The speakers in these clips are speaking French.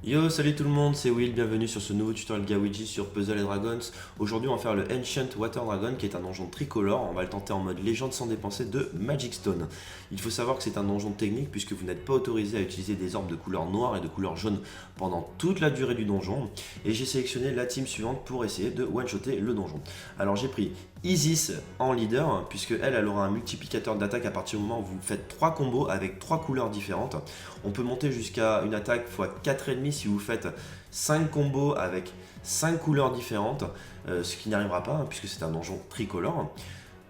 Yo, salut tout le monde, c'est Will, bienvenue sur ce nouveau tutoriel Gawiji sur Puzzle & Dragons. Aujourd'hui on va faire le Ancient Water Dragon qui est un donjon tricolore, on va le tenter en mode légende sans dépenser de Magic Stone. Il faut savoir que c'est un donjon technique puisque vous n'êtes pas autorisé à utiliser des orbes de couleur noire et de couleur jaune pendant toute la durée du donjon. Et j'ai sélectionné la team suivante pour essayer de one-shotter le donjon. Alors j'ai pris Isis en leader, puisque elle aura un multiplicateur d'attaque à partir du moment où vous faites 3 combos avec 3 couleurs différentes. On peut monter jusqu'à une attaque x 4,5 si vous faites 5 combos avec 5 couleurs différentes, ce qui n'arrivera pas puisque c'est un donjon tricolore.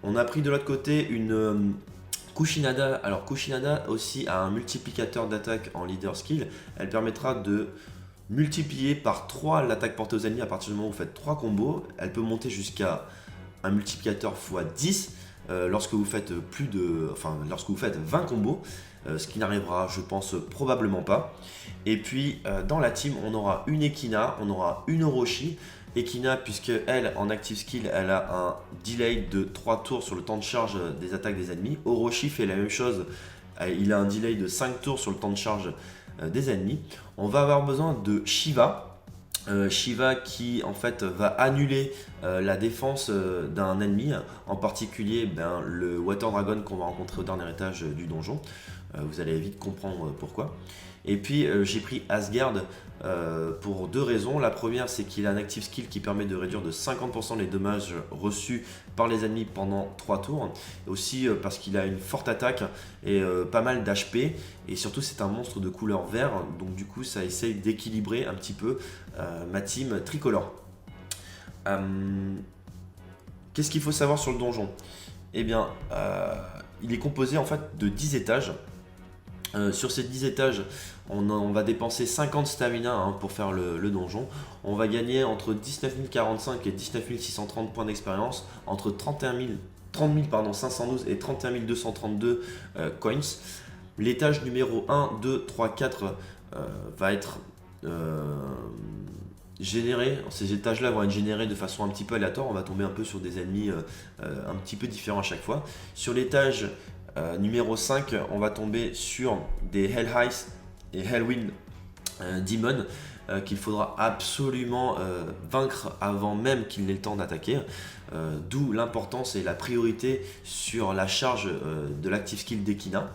On a pris de l'autre côté une Kushinada. Alors Kushinada aussi a un multiplicateur d'attaque en leader skill. Elle permettra de multiplier par 3 l'attaque portée aux ennemis à partir du moment où vous faites 3 combos. Elle peut monter jusqu'à un multiplicateur x 10 lorsque vous faites lorsque vous faites 20 combos, ce qui n'arrivera je pense probablement pas. Et puis dans la team on aura une Ekina, on aura une Orochi. Ekina, puisque elle en active skill elle a un delay de 3 tours sur le temps de charge des attaques des ennemis. Orochi fait la même chose, il a un delay de 5 tours sur le temps de charge des ennemis. On va avoir besoin de Shiva. Shiva qui en fait va annuler la défense d'un ennemi, en particulier le Water Dragon qu'on va rencontrer au dernier étage du donjon. Vous allez vite comprendre pourquoi. Et puis j'ai pris Asgard pour deux raisons. La première, c'est qu'il a un active skill qui permet de réduire de 50% les dommages reçus par les ennemis pendant 3 tours. Aussi parce qu'il a une forte attaque et pas mal d'HP. Et surtout, c'est un monstre de couleur vert. Donc du coup, ça essaye d'équilibrer un petit peu ma team tricolore. Qu'est-ce qu'il faut savoir sur le donjon? Eh bien, il est composé en fait de 10 étages. Sur ces 10 étages, on va dépenser 50 stamina pour faire le donjon. On va gagner entre 19 045 et 19 630 points d'expérience, entre 30 512 et 31 232 coins. L'étage numéro 1, 2, 3, 4 va être généré. Ces étages-là vont être générés de façon un petit peu aléatoire. On va tomber un peu sur des ennemis un petit peu différents à chaque fois. Sur l'étage numéro 5, on va tomber sur des Hell Ice et Hellwind Demon qu'il faudra absolument vaincre avant même qu'il n'ait le temps d'attaquer. D'où l'importance et la priorité sur la charge de l'active skill d'Ekina.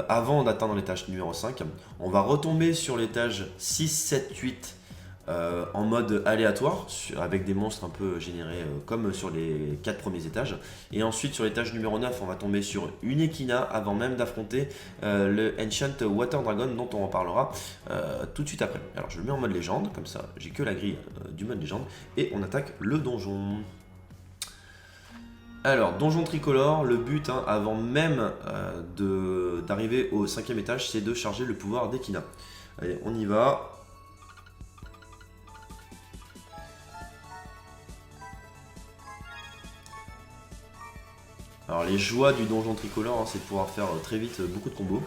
Avant d'atteindre l'étage numéro 5, on va retomber sur l'étage 6, 7, 8 en mode aléatoire avec des monstres un peu générés comme sur les 4 premiers étages. Et ensuite sur l'étage numéro 9 on va tomber sur une Ekina avant même d'affronter le Ancient Water Dragon dont on en parlera tout de suite après. Alors je le mets en mode légende, comme ça j'ai que la grille du mode légende et on attaque le donjon. Alors, donjon tricolore, le but avant même d'arriver au 5e étage, c'est de charger le pouvoir d'Ekina. Allez, on y va. Alors les joies du donjon tricolore, c'est de pouvoir faire très vite beaucoup de combos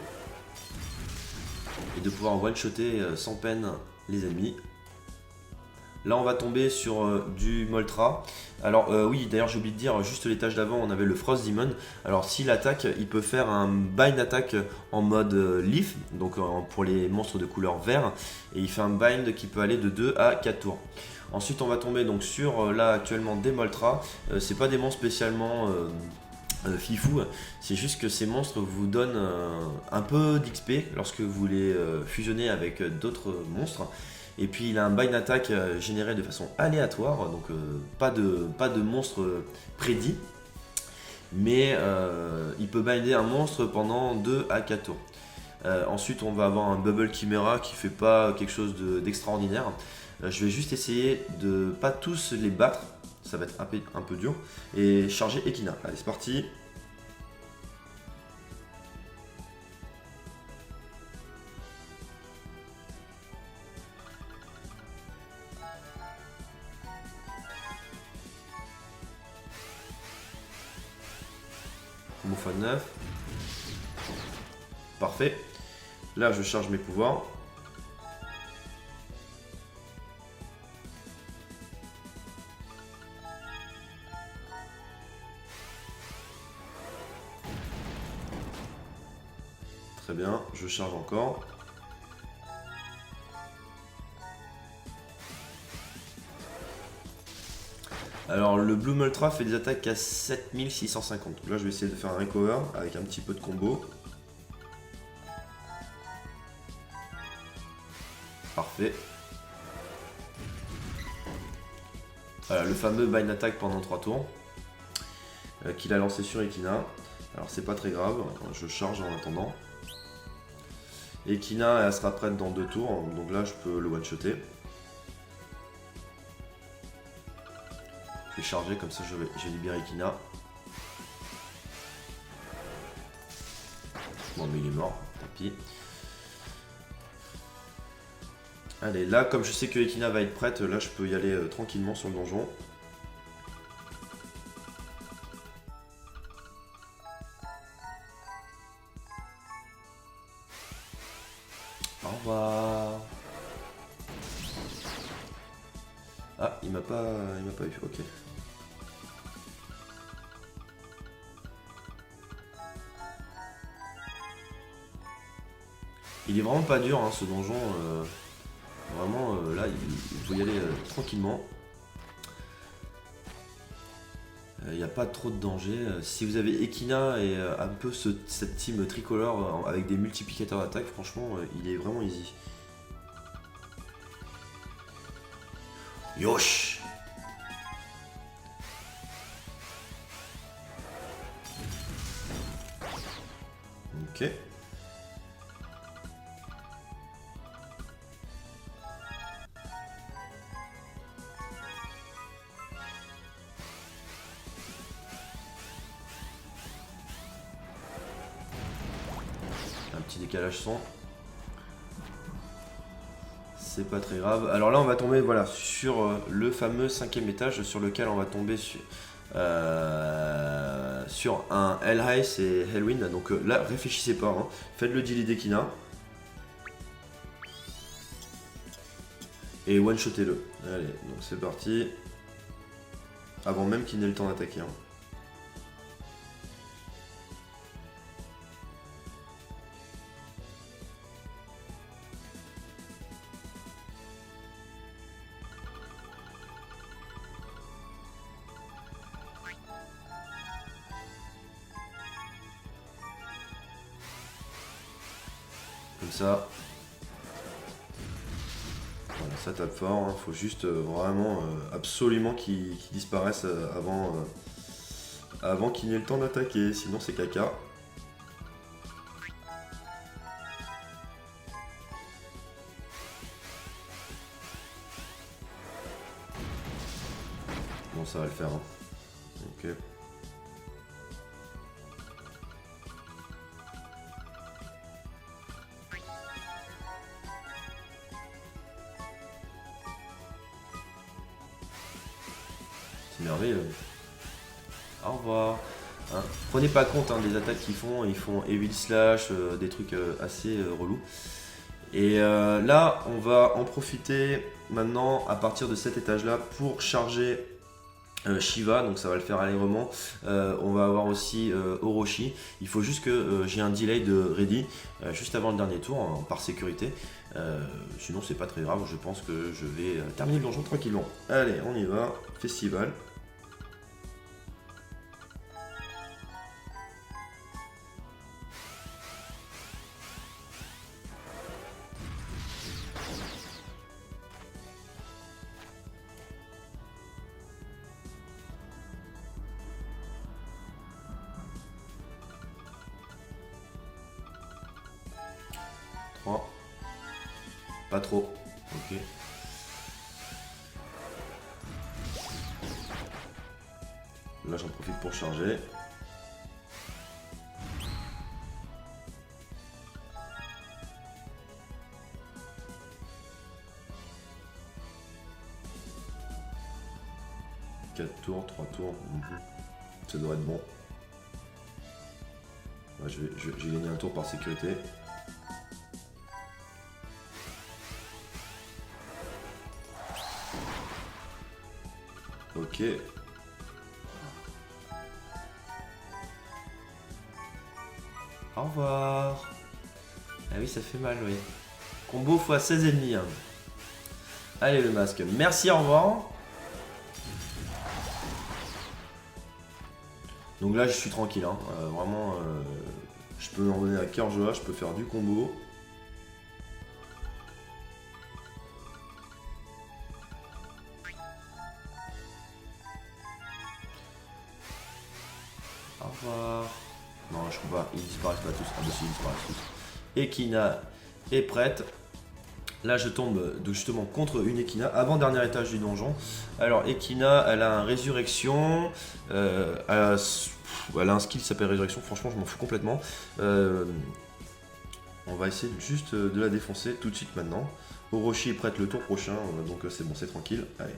et de pouvoir one-shotter sans peine les ennemis. Là on va tomber sur du Moltra. Alors oui, d'ailleurs j'ai oublié de dire, juste l'étage d'avant on avait le Frost Demon. Alors s'il attaque, il peut faire un bind attack en mode Leaf, donc pour les monstres de couleur vert. Et il fait un bind qui peut aller de 2 à 4 tours. Ensuite on va tomber donc sur là actuellement des Moltra. C'est pas des monstres spécialement fifou, c'est juste que ces monstres vous donnent un peu d'XP lorsque vous les fusionnez avec d'autres monstres. Et puis il a un bind attack généré de façon aléatoire, donc pas de monstre prédit, mais il peut binder un monstre pendant 2 à 4 tours. Ensuite on va avoir un Bubble Chimera qui fait pas quelque chose d'extraordinaire. Je vais juste essayer de pas tous les battre, ça va être un peu dur, et charger Ekina. Allez, c'est parti. Combo x9. Parfait. Là, je charge mes pouvoirs. Très bien, je charge encore. Alors le Bloom Ultra fait des attaques à 7650. Là je vais essayer de faire un recover avec un petit peu de combo. Parfait. Voilà, le fameux Bind Attack pendant 3 tours. Qu'il a lancé sur Ekina. Alors c'est pas très grave, je charge en attendant. Ekina elle sera prête dans 2 tours, donc là je peux le one-shotter. Je vais charger, comme ça je libère Ekina. Bon mais il est mort, tant pis. Allez, là comme je sais que Ekina va être prête, là je peux y aller tranquillement sur le donjon. Au revoir. Ah, il m'a pas eu, ok. Il est vraiment pas dur hein, ce donjon. Vraiment là il faut y aller tranquillement. Il n'y a pas trop de danger. Si vous avez Ekina et un peu cette team tricolore avec des multiplicateurs d'attaque, franchement il est vraiment easy. Yosh! Ok. Un petit décalage son. C'est pas très grave. Alors là on va tomber voilà, sur le fameux 5e étage sur lequel on va tomber sur un Hellheist et Hellwind. Donc là réfléchissez pas, hein. Faites le deal d'Ekina. Et one-shotez-le. Allez, donc c'est parti. Avant même qu'il n'ait le temps d'attaquer. Hein. Comme ça. Voilà, ça tape fort. Hein. Faut juste vraiment absolument qu'il disparaisse avant qu'il n'ait le temps d'attaquer. Sinon c'est caca. Bon, ça va le faire. Hein. Ok. C'est merveilleux. Au revoir. Hein. Prenez pas compte hein, des attaques qu'ils font. Ils font Evil Slash, des trucs assez relous. Et là, on va en profiter maintenant à partir de cet étage-là pour charger Shiva, donc ça va le faire allègrement. On va avoir aussi Orochi. Il faut juste que j'ai un delay de ready juste avant le dernier tour hein, par sécurité. Sinon c'est pas très grave, je pense que je vais terminer le donjon tranquillement. Allez, on y va, festival. Pas trop. Ok. Là j'en profite pour charger. Quatre tours, 3 tours. Ça devrait être bon. Ouais, j'ai gagné un tour par sécurité. Ok. Au revoir. Ah oui, ça fait mal, oui. Combo x 16 ennemis. Hein. Allez, le masque. Merci, au revoir. Donc là je suis tranquille, hein. Vraiment je peux en donner à cœur joie, je peux faire du combo. Au revoir. Non, je crois pas, ils disparaissent pas tous. Ah bah si, ils disparaissent tous. Ekina est prête. Là, je tombe justement contre une Ekina, avant-dernier étage du donjon. Alors, Ekina, elle a un résurrection. Elle a un skill qui s'appelle résurrection. Franchement, je m'en fous complètement. On va essayer juste de la défoncer tout de suite maintenant. Orochi est prête le tour prochain, donc c'est bon, c'est tranquille. Allez.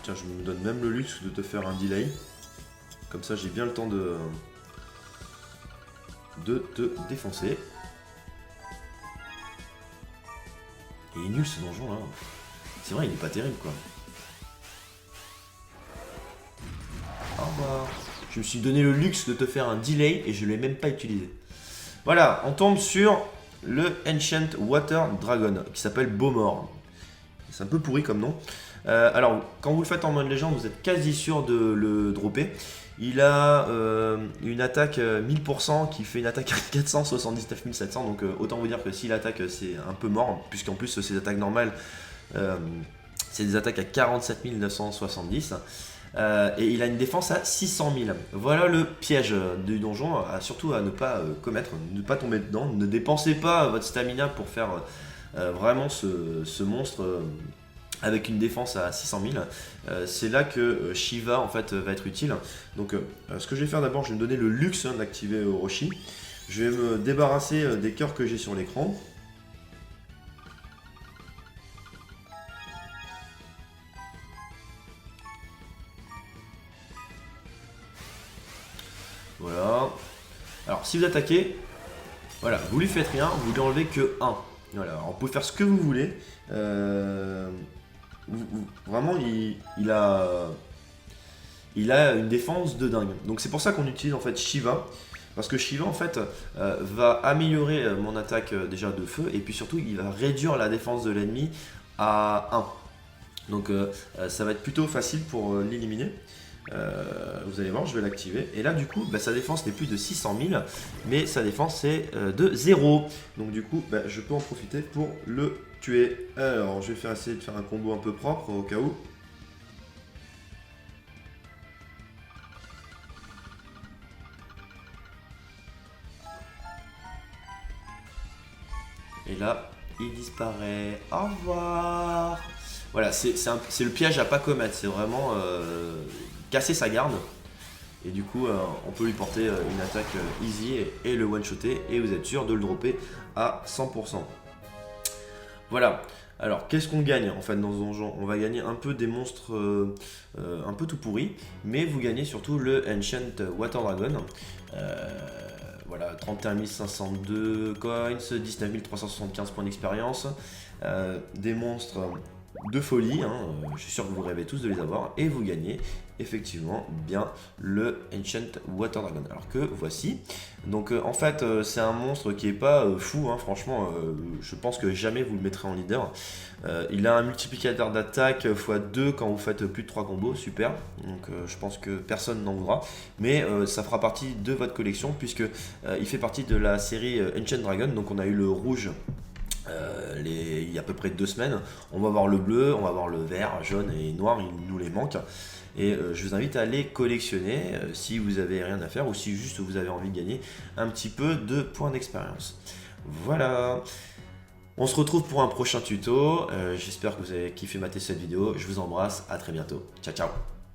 Tiens, je me donne même le luxe de te faire un delay. Comme ça, j'ai bien le temps de te défoncer. Et il est nul ce donjon là. C'est vrai, il est pas terrible quoi. Au revoir. Je me suis donné le luxe de te faire un delay et je ne l'ai même pas utilisé. Voilà, on tombe sur le Ancient Water Dragon qui s'appelle Beaumort. C'est un peu pourri comme nom. Alors, quand vous le faites en mode légende, vous êtes quasi sûr de le dropper. Il a une attaque 1000% qui fait une attaque à 479 700. Donc, autant vous dire que s'il attaque, c'est un peu mort. Puisqu'en plus, ses attaques normales, c'est des attaques à 47 970. Et il a une défense à 600 000. Voilà le piège du donjon, surtout à ne pas commettre, ne pas tomber dedans. Ne dépensez pas votre stamina pour faire vraiment ce monstre avec une défense à 600 000. C'est là que Shiva en fait va être utile. Donc ce que je vais faire d'abord, je vais me donner le luxe d'activer Orochi. Je vais me débarrasser des cœurs que j'ai sur l'écran. Voilà. Alors si vous attaquez, voilà, vous lui faites rien, vous lui enlevez que 1. Voilà, alors, vous pouvez faire ce que vous voulez. Vraiment, il a une défense de dingue. Donc c'est pour ça qu'on utilise en fait Shiva. Parce que Shiva en fait va améliorer mon attaque déjà de feu. Et puis surtout, il va réduire la défense de l'ennemi à 1. Donc ça va être plutôt facile pour l'éliminer. Vous allez voir, je vais l'activer. Et là, du coup, sa défense n'est plus de 600 000, mais sa défense est de 0. Donc, du coup, je peux en profiter pour le tuer. Alors, je vais essayer de faire un combo un peu propre au cas où. Et là, il disparaît. Au revoir. Voilà, c'est le piège à pas commettre. C'est vraiment casser sa garde. Et du coup, on peut lui porter une attaque easy et le one-shotter. Et vous êtes sûr de le dropper à 100%. Voilà. Alors, qu'est-ce qu'on gagne en fait dans ce donjon? On va gagner un peu des monstres un peu tout pourris. Mais vous gagnez surtout le Ancient Water Dragon. Voilà, 31 502 coins, 19 375 points d'expérience, des monstres de folie, hein, je suis sûr que vous rêvez tous de les avoir, et vous gagnez effectivement bien le Ancient Water Dragon. Alors que voici, donc en fait c'est un monstre qui est pas fou, hein, franchement, je pense que jamais vous le mettrez en leader. Il a un multiplicateur d'attaque x2 quand vous faites plus de 3 combos, super, donc je pense que personne n'en voudra, mais ça fera partie de votre collection puisque il fait partie de la série Ancient Dragon. Donc on a eu le rouge il y a à peu près 2 semaines, on va voir le bleu, on va voir le vert, jaune et noir, il nous les manque. Et je vous invite à les collectionner si vous avez rien à faire ou si juste vous avez envie de gagner un petit peu de points d'expérience. Voilà. On se retrouve pour un prochain tuto. J'espère que vous avez kiffé mater cette vidéo. Je vous embrasse. À très bientôt. Ciao, ciao.